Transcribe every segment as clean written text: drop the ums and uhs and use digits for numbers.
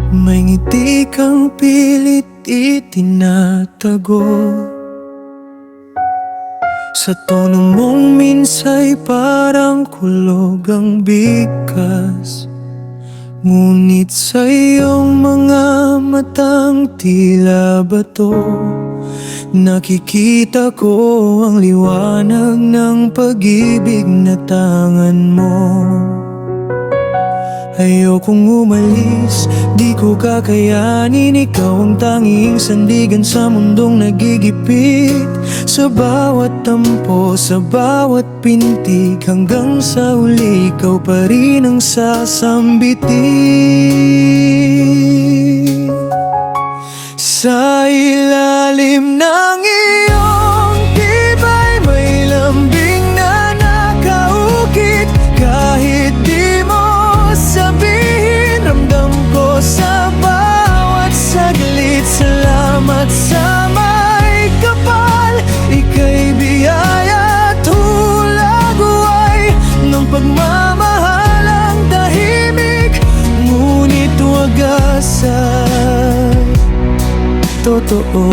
May ngiti kang pilit itinatago. Sa tono mong minsa'y parang kulog ang bigkas, ngunit sa iyong mga matang tila bato, nakikita ko ang liwanag ng pag-ibig na tangan mo. Ayokong umalis, di ko kakayanin. Ikaw ang tanging sandigan sa mundong nagigipit. Sa bawat tampo, sa bawat pintig, hanggang sa uli ikaw pa rin ang sasambitin. Sa ilalim ng iyong tibay may lambing na nakaukit. Kahit di mo sabihin, ramdam ko sa bawat saglit. Salamat sa may kapal, ika'y biyaya at hulaguay ng pagmamahalang tahimik, ngunit wagas ay totoo.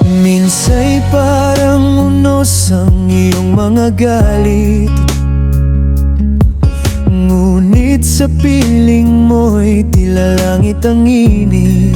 Minsa'y parang unos ang iyong mga galit, ngunit sa piling mo'y tila langit ang init.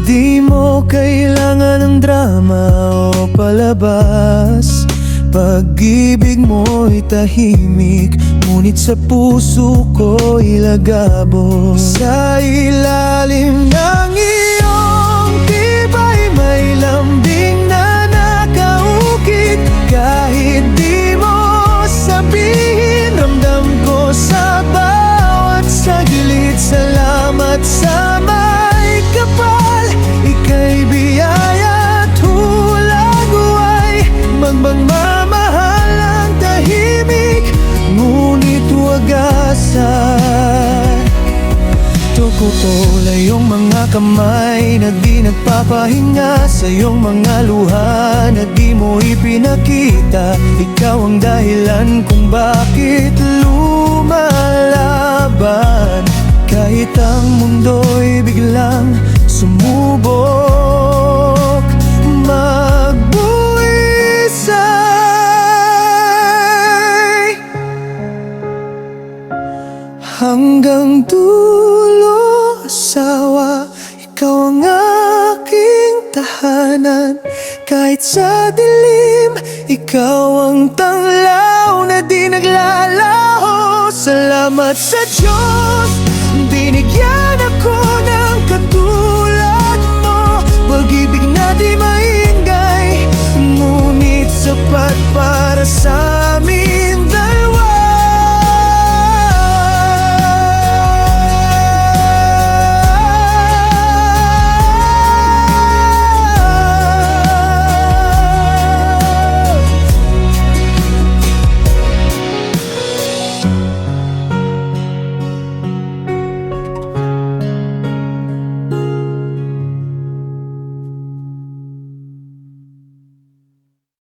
Di mo kailangan ng drama o palabas, pag-ibig mo'y tahimik, ngunit sa puso ko'y lagabo. Sa ilalim ng iyong tibay may lambing na nakaukit. Kahit di mo sabihin, ramdam ko sa bawat saglit. Salamat sa may kapal, ika'y biyaya at hulaguay, magmamahal ang tahimik, ngunit wagas ay tukutol. Iyong mga kamay na di nagpapahinga, sa iyong mga luha na di mo ipinakita. Ikaw ang dahilan kung bakit lumalaban, kahit ang mundo'y biglang sumubok magbuwisay. Hanggang dulo asawa, ikaw ang aking tahanan. Kahit sa dilim, ikaw ang tanglaw na di naglalaho. Salamat sa Diyos, binigyan ako ng katulad mo. Pag-ibig na di maingay, ngunit sapat para sa